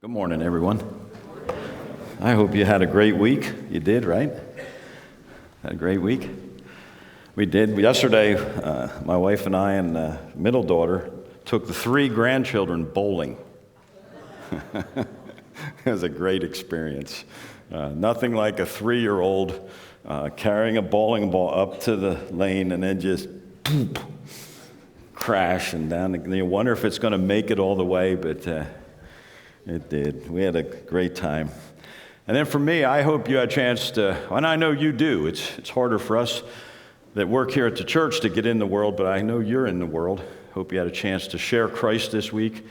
Good morning, everyone. I hope you had a great week. You did, right? Had a great week? We did. Yesterday, my wife and I and middle daughter took the 3 grandchildren bowling. It was a great experience. Nothing like a 3-year-old carrying a bowling ball up to the lane and then just boop, crash and down. You wonder if it's going to make it all the way, but it did. We had a great time. And then for me, I hope you had a chance to, and I know you do. It's harder for us that work here at the church to get in the world, but I know you're in the world. Hope you had a chance to share Christ this week.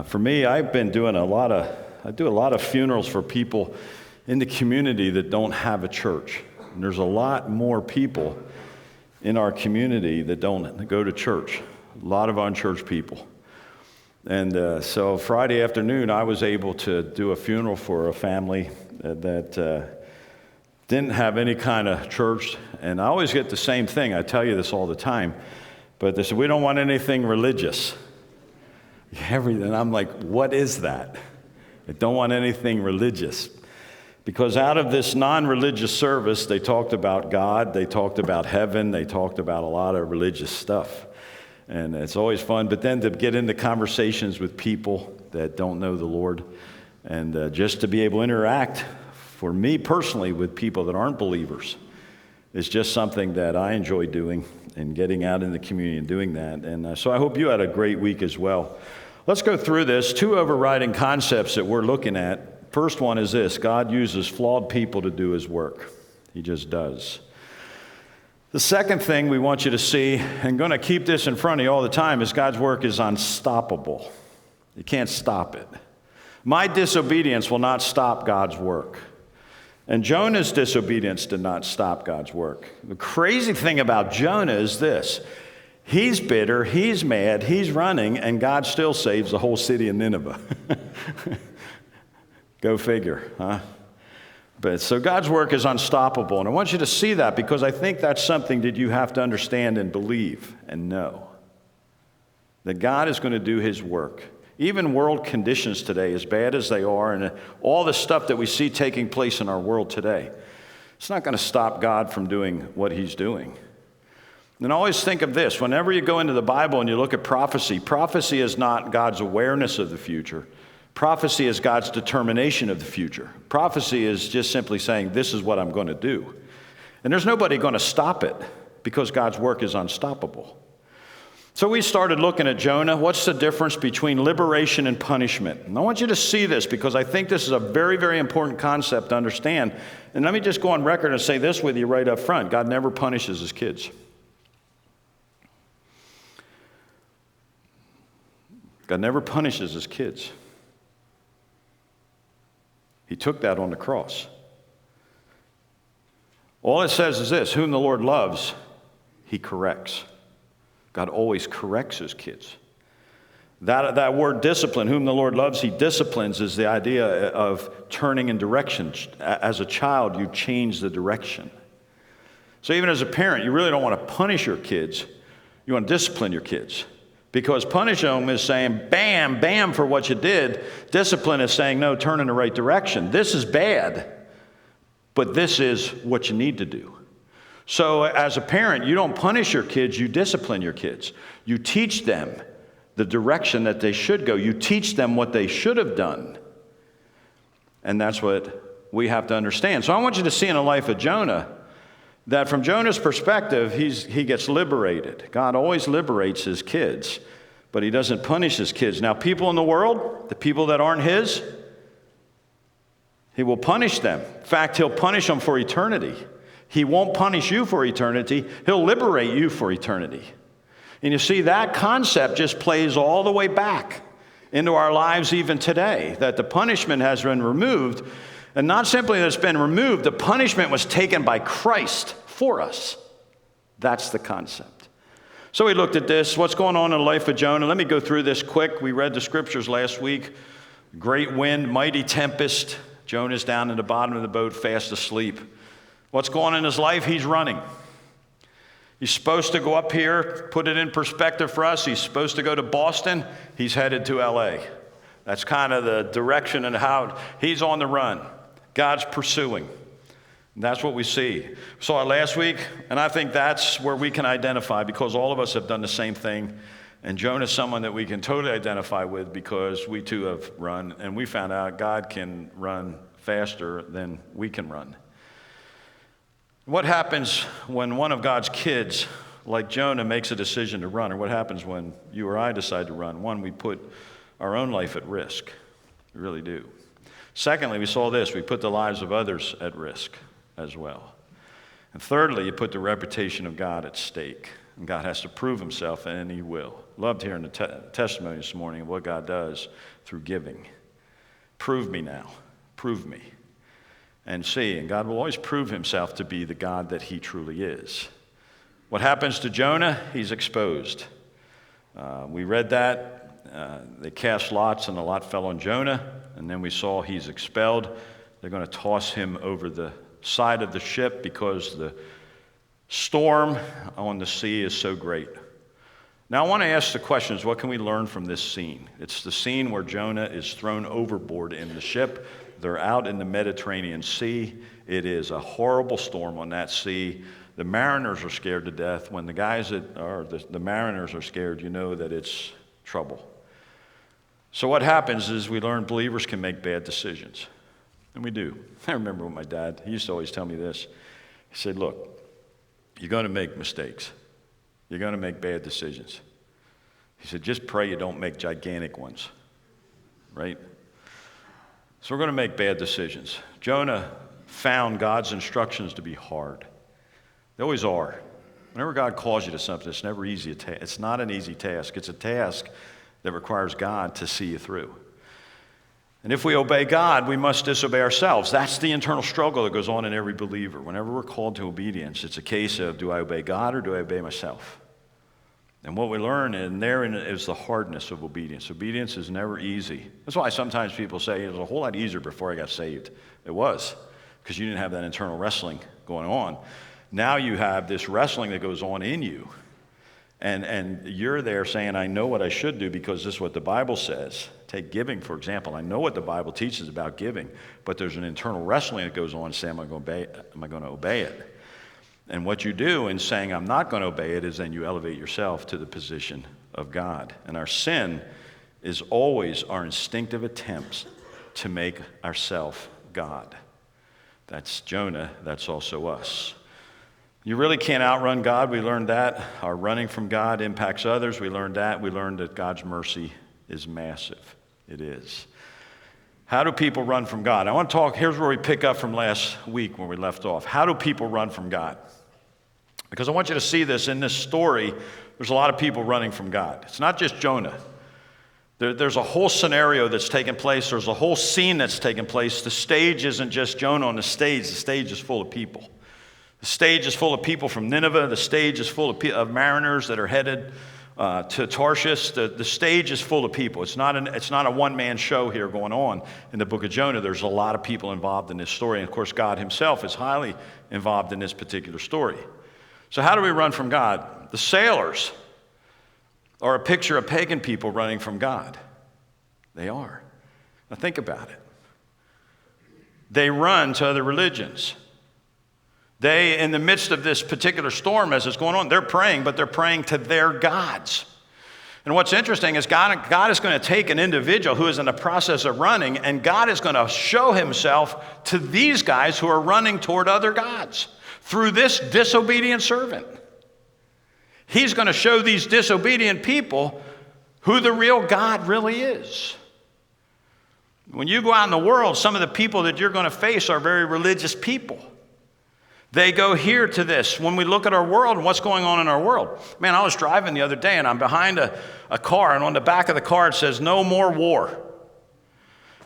For me, I've been doing I do a lot of funerals for people in the community that don't have a church. And there's a lot more people in our community that don't go to church. A lot of unchurched people. And so Friday afternoon, I was able to do a funeral for a family that didn't have any kind of church. And I always get the same thing. I tell you this all the time. But they said, we don't want anything religious. And I'm like, what is that? I don't want anything religious. Because out of this non-religious service, they talked about God, they talked about heaven, they talked about a lot of religious stuff. And it's always fun, but then to get into conversations with people that don't know the Lord, and just to be able to interact, for me personally, with people that aren't believers, is just something that I enjoy doing, and getting out in the community and doing that. And so I hope you had a great week as well. Let's go through this. 2 overriding concepts that we're looking at. First one is this: God uses flawed people to do his work. He just does. The second thing we want you to see, and going to keep this in front of you all the time, is God's work is unstoppable. You can't stop it. My disobedience will not stop God's work. And Jonah's disobedience did not stop God's work. The crazy thing about Jonah is this: he's bitter, he's mad, he's running, and God still saves the whole city of Nineveh. Go figure, huh? But so God's work is unstoppable, and I want you to see that, because I think that's something that you have to understand and believe and know. That God is going to do his work. Even world conditions today, as bad as they are, and all the stuff that we see taking place in our world today, it's not going to stop God from doing what he's doing. And always think of this: whenever you go into the Bible and you look at prophecy, prophecy is not God's awareness of the future. Prophecy is God's determination of the future. Prophecy is just simply saying, this is what I'm going to do. And there's nobody going to stop it, because God's work is unstoppable. So we started looking at Jonah. What's the difference between liberation and punishment? And I want you to see this, because I think this is a very, very important concept to understand. And let me just go on record and say this with you right up front: God never punishes his kids. God never punishes his kids. He took that on the cross. All it says is this: whom the Lord loves, he corrects. God always corrects his kids. That word discipline, whom the Lord loves, he disciplines, is the idea of turning in direction. As a child, you change the direction. So even as a parent, you really don't want to punish your kids. You want to discipline your kids. Because punish them is saying, bam, bam, for what you did. Discipline is saying, no, turn in the right direction. This is bad, but this is what you need to do. So as a parent, you don't punish your kids, you discipline your kids. You teach them the direction that they should go. You teach them what they should have done. And that's what we have to understand. So I want you to see in the life of Jonah that from Jonah's perspective, he gets liberated. God always liberates his kids, but he doesn't punish his kids. Now, people in the world, the people that aren't his, he will punish them. In fact, he'll punish them for eternity. He won't punish you for eternity. He'll liberate you for eternity. And you see, that concept just plays all the way back into our lives even today, that the punishment has been removed. And not simply that it's been removed, the punishment was taken by Christ for us. That's the concept. So we looked at this. What's going on in the life of Jonah? Let me go through this quick. We read the scriptures last week. Great wind, mighty tempest. Jonah's down in the bottom of the boat, fast asleep. What's going on in his life? He's running. He's supposed to go up here, put it in perspective for us. He's supposed to go to Boston. He's headed to LA. That's kind of the direction and how he's on the run. God's pursuing. And that's what we see. We saw it last week, and I think that's where we can identify because all of us have done the same thing. And Jonah is someone that we can totally identify with because we too have run, and we found out God can run faster than we can run. What happens when one of God's kids, like Jonah, makes a decision to run, or what happens when you or I decide to run? One, we put our own life at risk. We really do. Secondly, we saw this. We put the lives of others at risk as well. And thirdly, you put the reputation of God at stake. And God has to prove himself, and he will. Loved hearing the testimony this morning of what God does through giving. Prove me now. Prove me. And see, and God will always prove himself to be the God that he truly is. What happens to Jonah? He's exposed. We read that. They cast lots, and the lot fell on Jonah. And then we saw he's expelled. They're going to toss him over the side of the ship because the storm on the sea is so great. Now I want to ask the questions, what can we learn from this scene? It's the scene where Jonah is thrown overboard in the ship. They're out in the Mediterranean Sea. It is a horrible storm on that sea. The mariners are scared to death. When the guys that are the mariners are scared, you know that it's trouble. So what happens is we learn believers can make bad decisions. And we do. I remember with my dad, he used to always tell me this. He said, look, you're going to make mistakes. You're going to make bad decisions. He said, just pray you don't make gigantic ones, right? So we're going to make bad decisions. Jonah found God's instructions to be hard. They always are. Whenever God calls you to something, it's never easy. It's not an easy task. It's a task that requires God to see you through. And if we obey God, we must disobey ourselves. That's the internal struggle that goes on in every believer. Whenever we're called to obedience, it's a case of, do I obey God or do I obey myself? And what we learn in therein is the hardness of obedience. Obedience is never easy. That's why sometimes people say it was a whole lot easier before I got saved. It was, because you didn't have that internal wrestling going on. Now you have this wrestling that goes on in you. And you're there saying, I know what I should do because this is what the Bible says. Take giving, for example. I know what the Bible teaches about giving, but there's an internal wrestling that goes on saying, am I going to obey it? And what you do in saying, I'm not going to obey it, is then you elevate yourself to the position of God. And our sin is always our instinctive attempts to make ourselves God. That's Jonah. That's also us. You really can't outrun God. We learned that. Our running from God impacts others. We learned that. We learned that God's mercy is massive. It is. How do people run from God? I want to talk, here's where we pick up from last week when we left off. How do people run from God? Because I want you to see this in this story. There's a lot of people running from God. It's not just Jonah. There's a whole scenario that's taken place. There's a whole scene that's taken place. The stage isn't just Jonah on the stage. The stage is full of people. The stage is full of people from Nineveh. The stage is full of mariners that are headed to Tarshish. The stage is full of people. It's not a one-man show here going on in the book of Jonah. There's a lot of people involved in this story. And, of course, God himself is highly involved in this particular story. So how do we run from God? The sailors are a picture of pagan people running from God. They are. Now think about it. They run to other religions. They, in the midst of this particular storm as it's going on, they're praying, but they're praying to their gods. And what's interesting is God is going to take an individual who is in the process of running, and God is going to show himself to these guys who are running toward other gods through this disobedient servant. He's going to show these disobedient people who the real God really is. When you go out in the world, some of the people that you're going to face are very religious people. They go here to this. When we look at our world and what's going on in our world. Man, I was driving the other day and I'm behind a car, and on the back of the car it says, "No more war."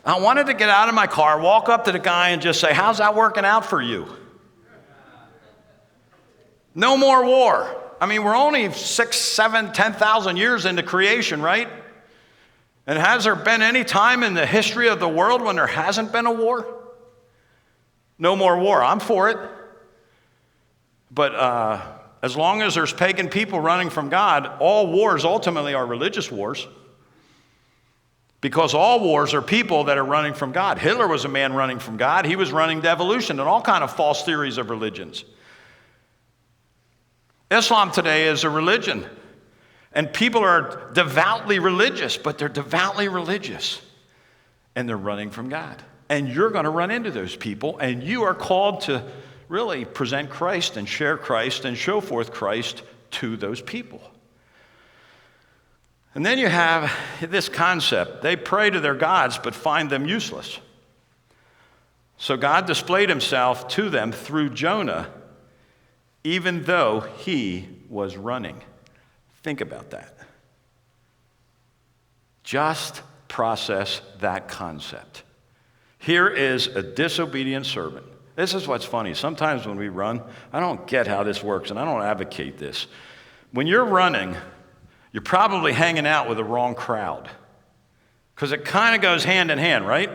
I wanted to get out of my car, walk up to the guy and just say, "How's that working out for you?" No more war. I mean, we're only 6, 7, 10,000 years into creation, right? And has there been any time in the history of the world when there hasn't been a war? No more war. I'm for it. But as long as there's pagan people running from God, all wars ultimately are religious wars. Because all wars are people that are running from God. Hitler was a man running from God. He was running to evolution and all kind of false theories of religions. Islam today is a religion. And people are devoutly religious, but they're devoutly religious. And they're running from God. And you're going to run into those people, and you are called to really present Christ and share Christ and show forth Christ to those people. And then you have this concept. They pray to their gods, but find them useless. So God displayed himself to them through Jonah, even though he was running. Think about that. Just process that concept. Here is a disobedient servant. This is what's funny. Sometimes when we run, I don't get how this works, and I don't advocate this. When you're running, you're probably hanging out with the wrong crowd, because it kind of goes hand in hand, right?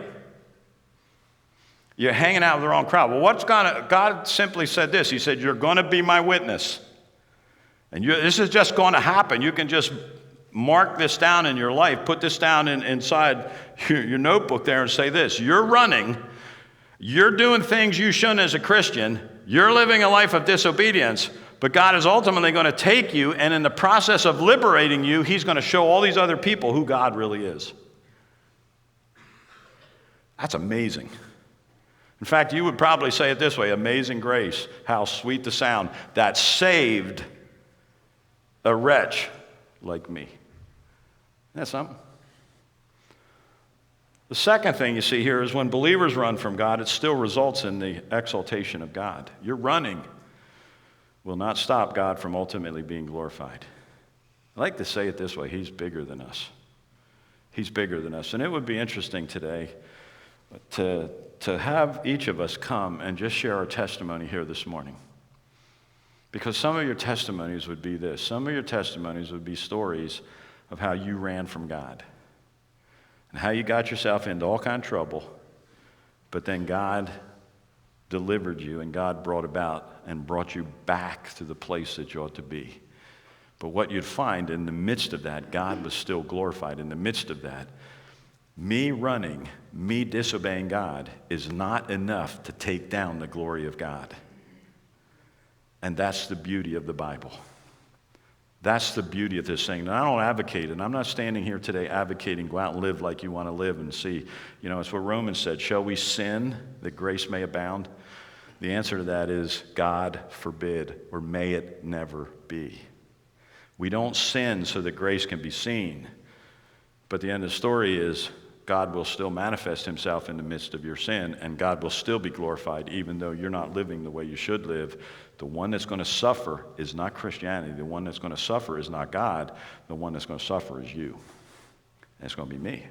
You're hanging out with the wrong crowd. Well, God simply said this. He said, you're going to be my witness. And this is just going to happen. You can just mark this down in your life, put this down inside your notebook there and say this. You're running. You're doing things you shouldn't as a Christian. You're living a life of disobedience. But God is ultimately going to take you, and in the process of liberating you, he's going to show all these other people who God really is. That's amazing. In fact, you would probably say it this way, amazing grace, how sweet the sound that saved a wretch like me. That's something. The second thing you see here is when believers run from God, it still results in the exaltation of God. Your running will not stop God from ultimately being glorified. I like to say it this way, he's bigger than us. He's bigger than us. And it would be interesting today to have each of us come and just share our testimony here this morning. Because some of your testimonies would be this. Some of your testimonies would be stories of how you ran from God and how you got yourself into all kind of trouble, but then God delivered you and God brought you back to the place that you ought to be. But what you'd find in the midst of that, God was still glorified. In the midst of that, me running, me disobeying God is not enough to take down the glory of God. And that's the beauty of the Bible. That's the beauty of this thing. And I don't advocate it. I'm not standing here today advocating go out and live like you want to live and see. You know, it's what Romans said, shall we sin that grace may abound? The answer to that is God forbid, or may it never be. We don't sin so that grace can be seen. But the end of the story is God will still manifest himself in the midst of your sin, and God will still be glorified even though you're not living the way you should live. The one that's going to suffer is not Christianity. The one that's going to suffer is not God. The one that's going to suffer is you. And it's going to be me.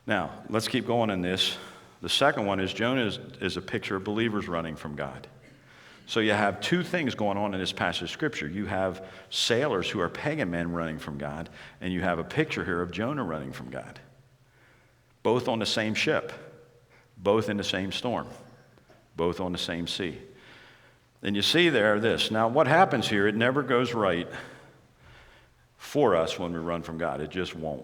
Now, let's keep going in this. The second one is Jonah is a picture of believers running from God. So you have two things going on in this passage of Scripture. You have sailors who are pagan men running from God, and you have a picture here of Jonah running from God. Both on the same ship, both in the same storm, both on the same sea. And you see there this. Now what happens here, it never goes right for us when we run from God. It just won't.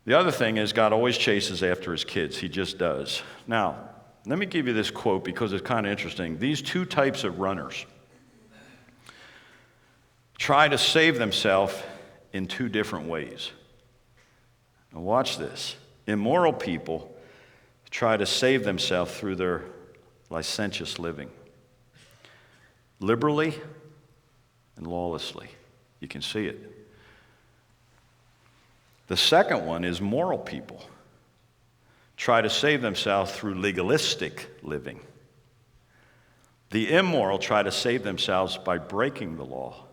The other thing is God always chases after his kids. He just does. Now, let me give you this quote because it's kind of interesting. These two types of runners try to save themselves in two different ways. Now watch this. Immoral people try to save themselves through their licentious living. Liberally and lawlessly. You can see it. The second one is moral people try to save themselves through legalistic living. The immoral try to save themselves by breaking the law.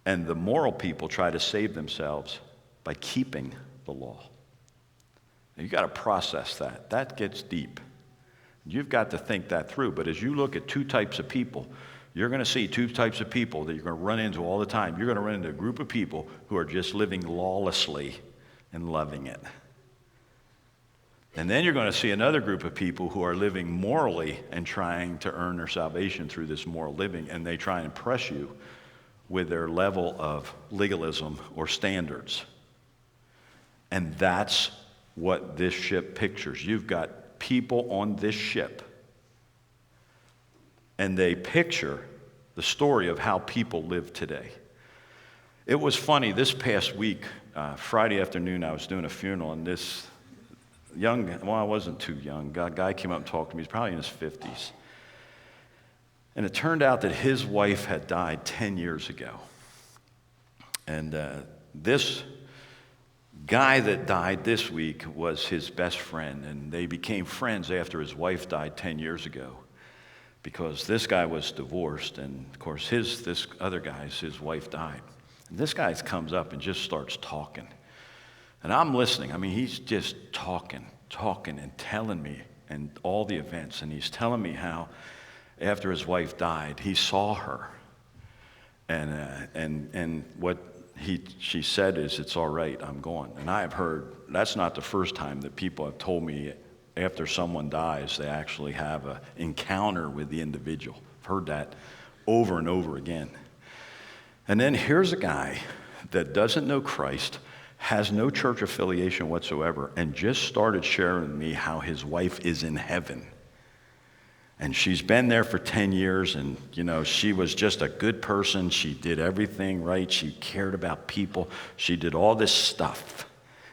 And the moral people try to save themselves by keeping the law. Now, you've got to process that. That gets deep. You've got to think that through. But as you look at two types of people, you're going to see two types of people that you're going to run into all the time. You're going to run into a group of people who are just living lawlessly and loving it. And then you're going to see another group of people who are living morally and trying to earn their salvation through this moral living, and they try and impress you with their level of legalism or standards. And that's what this ship pictures. You've got people on this ship, and they picture the story of how people live today. It was funny, this past week, Friday afternoon, I was doing a funeral, and this I wasn't too young, a guy came up and talked to me. He's probably in his 50s. And it turned out that his wife had died 10 years ago. And this guy that died this week was his best friend, and they became friends after his wife died 10 years ago, because this guy was divorced, and of course this other guy's, his wife died. And this guy comes up and just starts talking. And I'm listening. I mean, he's just talking and telling me and all the events, and he's telling me how after his wife died, he saw her, and what she said is, "It's all right, I'm going." And I have heard that's not the first time that people have told me after someone dies, they actually have an encounter with the individual. I've heard that over and over again. And then here's a guy that doesn't know Christ, has no church affiliation whatsoever, and just started sharing with me how his wife is in heaven. And she's been there for 10 years, and, she was just a good person. She did everything right. She cared about people. She did all this stuff,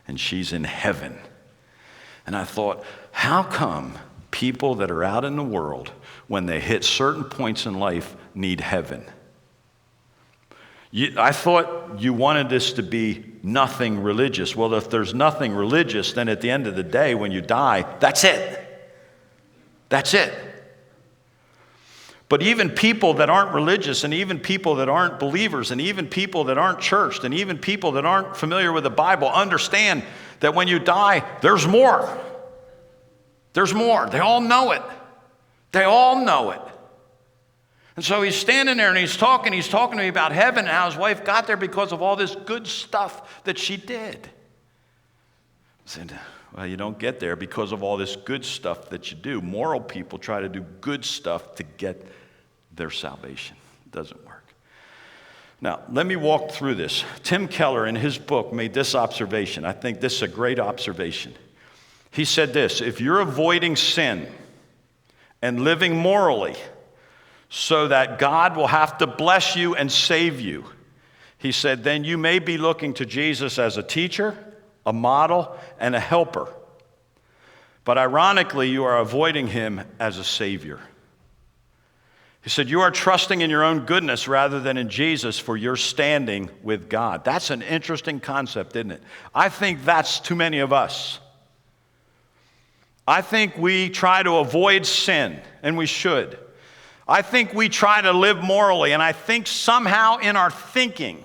and she's in heaven. And I thought, how come people that are out in the world, when they hit certain points in life, need heaven? I thought you wanted this to be nothing religious. Well, if there's nothing religious, then at the end of the day, when you die, that's it. That's it. But even people that aren't religious, and even people that aren't believers, and even people that aren't churched, and even people that aren't familiar with the Bible understand that when you die, there's more. There's more. They all know it. They all know it. And so he's standing there and he's talking to me about heaven and how his wife got there because of all this good stuff that she did. I said, well, you don't get there because of all this good stuff that you do. Moral people try to do good stuff to get their salvation. It doesn't work. Now, let me walk through this. Tim Keller, in his book, made this observation. I think this is a great observation. He said this: if you're avoiding sin and living morally so that God will have to bless you and save you, he said, then you may be looking to Jesus as a teacher, a model, and a helper. But ironically, you are avoiding him as a savior. He said, you are trusting in your own goodness rather than in Jesus for your standing with God. That's an interesting concept, isn't it? I think that's too many of us. I think we try to avoid sin, and we should. I think we try to live morally, and I think somehow in our thinking,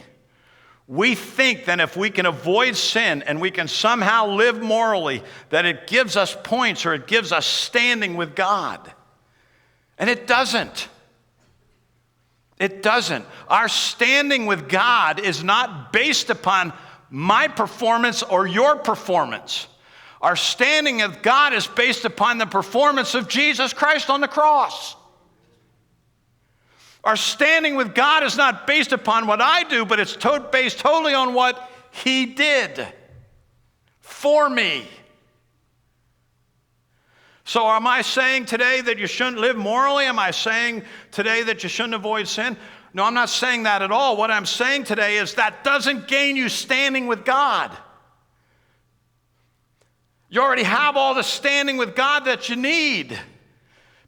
we think that if we can avoid sin and we can somehow live morally, that it gives us points or it gives us standing with God. And it doesn't. It doesn't. Our standing with God is not based upon my performance or your performance. Our standing with God is based upon the performance of Jesus Christ on the cross. Our standing with God is not based upon what I do, but it's based totally on what he did for me. So am I saying today that you shouldn't live morally? Am I saying today that you shouldn't avoid sin? No, I'm not saying that at all. What I'm saying today is that doesn't gain you standing with God. You already have all the standing with God that you need.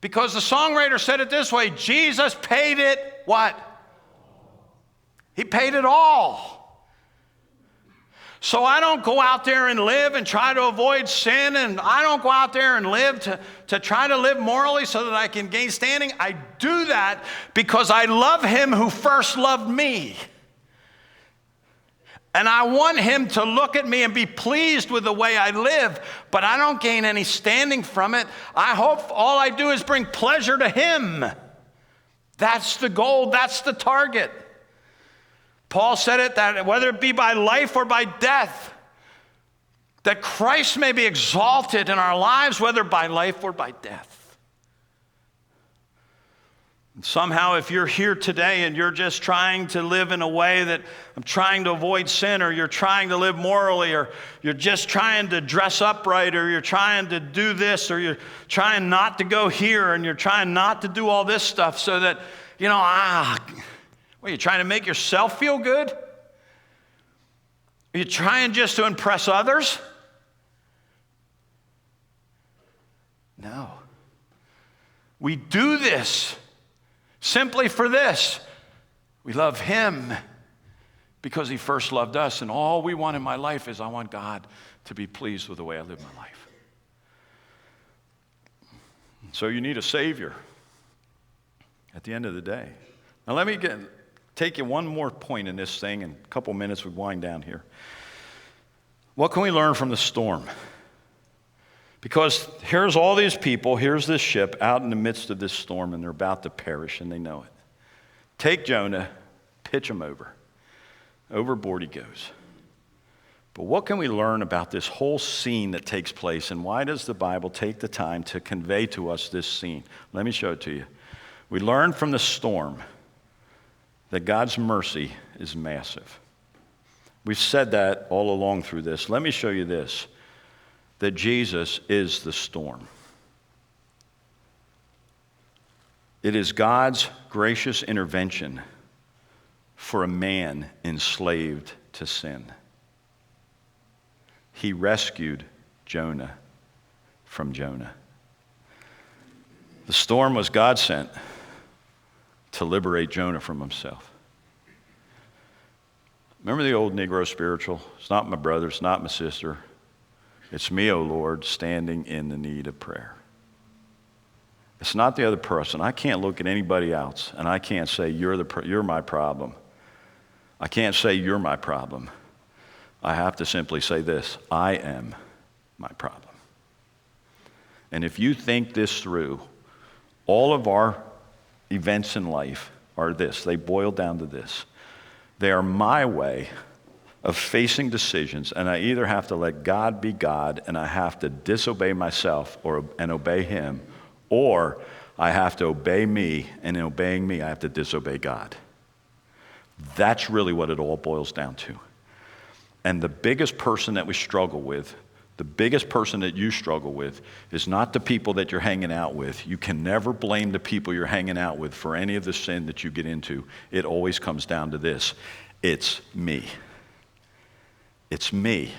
Because the songwriter said it this way: Jesus paid it what? He paid it all. So I don't go out there and live and try to avoid sin, and I don't go out there and live to try to live morally so that I can gain standing. I do that because I love him who first loved me. And I want him to look at me and be pleased with the way I live, but I don't gain any standing from it. I hope all I do is bring pleasure to him. That's the goal. That's the target. Paul said it, that whether it be by life or by death, that Christ may be exalted in our lives, whether by life or by death. Somehow, if you're here today and you're just trying to live in a way that I'm trying to avoid sin, or you're trying to live morally, or you're just trying to dress upright, or you're trying to do this, or you're trying not to go here, and you're trying not to do all this stuff so that, you're trying to make yourself feel good? Are you trying just to impress others? No. We do this simply for this. We love him because he first loved us, and all we want in my life is I want God to be pleased with the way I live my life. So you need a Savior at the end of the day. Now let me take you one more point in this thing, and a couple minutes we wind down here. What can we learn from the storm? Because here's all these people, here's this ship out in the midst of this storm, and they're about to perish, and they know it. Take Jonah, pitch him over. Overboard he goes. But what can we learn about this whole scene that takes place, and why does the Bible take the time to convey to us this scene? Let me show it to you. We learn from the storm that God's mercy is massive. We've said that all along through this. Let me show you this. That Jesus is the storm. It is God's gracious intervention for a man enslaved to sin. He rescued Jonah from Jonah. The storm was God sent to liberate Jonah from himself. Remember the old Negro spiritual? It's not my brother, it's not my sister. It's me, O Lord, standing in the need of prayer. It's not the other person. I can't look at anybody else, and I can't say, you're my problem. I can't say you're my problem. I have to simply say this: I am my problem. And if you think this through, all of our events in life are this. They boil down to this. They are my way of facing decisions, and I either have to let God be God and I have to disobey myself and obey him, or I have to obey me, and in obeying me I have to disobey God. That's really what it all boils down to. And the biggest person that we struggle with, the biggest person that you struggle with, is not the people that you're hanging out with. You can never blame the people you're hanging out with for any of the sin that you get into. It always comes down to this: it's me. It's me.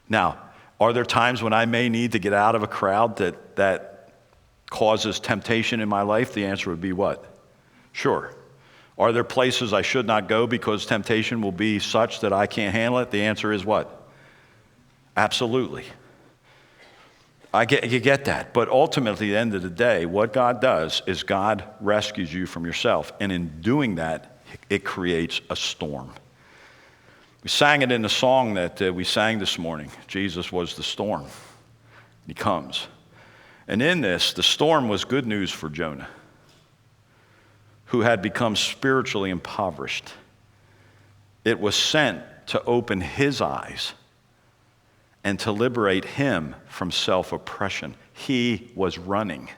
Now, are there times when I may need to get out of a crowd that causes temptation in my life? The answer would be what? Sure. Are there places I should not go because temptation will be such that I can't handle it? The answer is what? Absolutely. You get that. But ultimately, at the end of the day, what God does is God rescues you from yourself. And in doing that, it creates a storm. We sang it in the song that we sang this morning. Jesus was the storm. He comes. And in this, the storm was good news for Jonah, who had become spiritually impoverished. It was sent to open his eyes and to liberate him from self-oppression. He was running.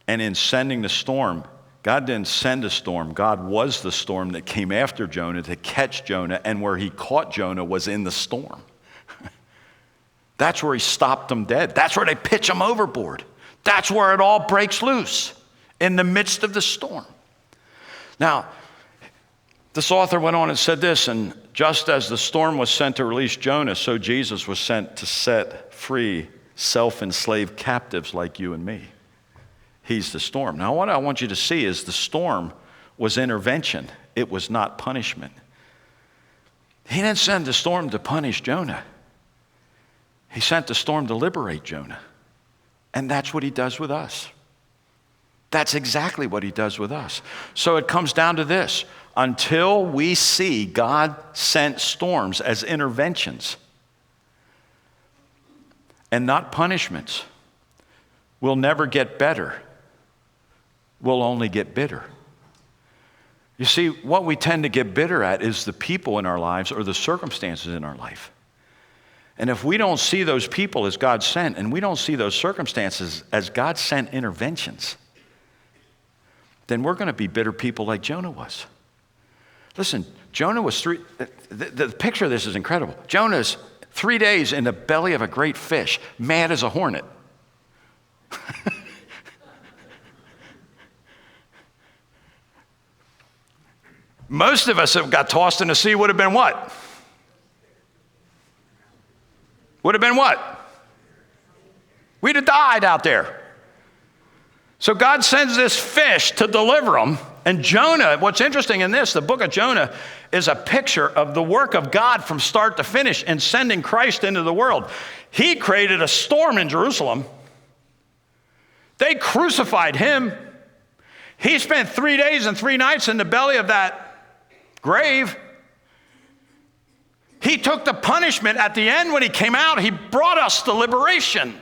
And in sending the storm, God didn't send a storm. God was the storm that came after Jonah to catch Jonah, and where he caught Jonah was in the storm. That's where he stopped them dead. That's where they pitch him overboard. That's where it all breaks loose, in the midst of the storm. Now, this author went on and said this: and just as the storm was sent to release Jonah, so Jesus was sent to set free self-enslaved captives like you and me. He's the storm. Now, what I want you to see is the storm was intervention. It was not punishment. He didn't send the storm to punish Jonah. He sent the storm to liberate Jonah. And that's what he does with us. That's exactly what he does with us. So it comes down to this: until we see God sent storms as interventions and not punishments, we'll never get better. We'll only get bitter. You see, what we tend to get bitter at is the people in our lives or the circumstances in our life. And if we don't see those people as God sent, and we don't see those circumstances as God sent interventions, then we're going to be bitter people like Jonah was. Listen, Jonah was the picture of this is incredible. Jonah's 3 days in the belly of a great fish, mad as a hornet. Most of us have got tossed in the sea would have been what? Would have been what? We'd have died out there. So God sends this fish to deliver them. And Jonah, what's interesting in this, the book of Jonah is a picture of the work of God from start to finish in sending Christ into the world. He created a storm in Jerusalem. They crucified him. He spent 3 days and 3 nights in the belly of that grave. He took the punishment at the end when he came out. He brought us the liberation.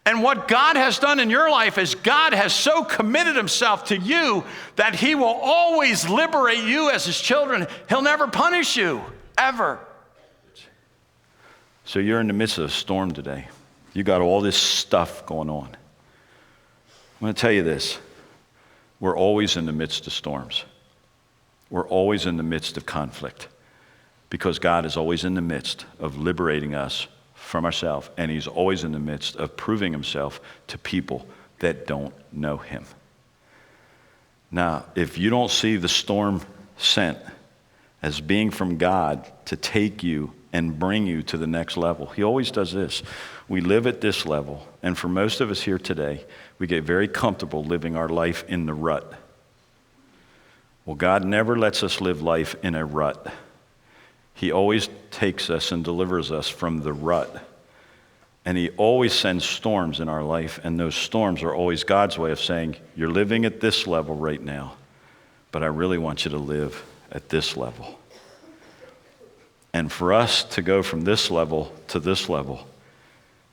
And what God has done in your life is God has so committed himself to you that he will always liberate you as his children. He'll never punish you, ever. So you're in the midst of a storm today. You got all this stuff going on. I'm going to tell you this. We're always in the midst of storms. We're always in the midst of conflict because God is always in the midst of liberating us from ourselves, and he's always in the midst of proving himself to people that don't know him. Now, if you don't see the storm sent as being from God to take you and bring you to the next level, he always does this. We live at this level, and for most of us here today, we get very comfortable living our life in the rut. Well, God never lets us live life in a rut. He always takes us and delivers us from the rut. And he always sends storms in our life, and those storms are always God's way of saying, you're living at this level right now, but I really want you to live at this level. And for us to go from this level to this level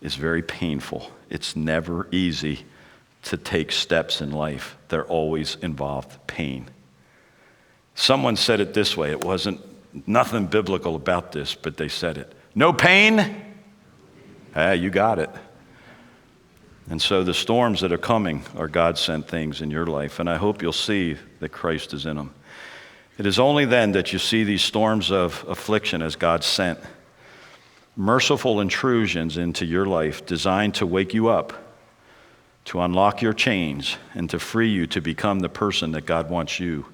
is very painful. It's never easy to take steps in life. They're always involved pain. Someone said it this way. It wasn't nothing biblical about this, but they said it. No pain? You got it. And so the storms that are coming are God-sent things in your life, and I hope you'll see that Christ is in them. It is only then that you see these storms of affliction as God sent, merciful intrusions into your life designed to wake you up, to unlock your chains, and to free you to become the person that God wants you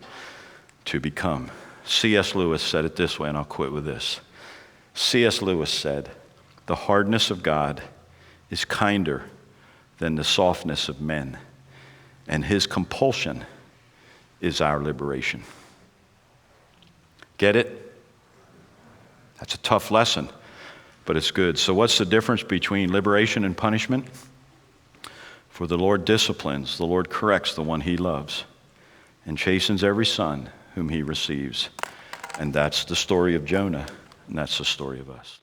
to become. C.S. Lewis said it this way, and I'll quit with this. C.S. Lewis said, the hardness of God is kinder than the softness of men, and his compulsion is our liberation. Get it? That's a tough lesson, but it's good. So what's the difference between liberation and punishment? For the Lord disciplines, the Lord corrects the one he loves, and chastens every son whom he receives. And that's the story of Jonah, and that's the story of us.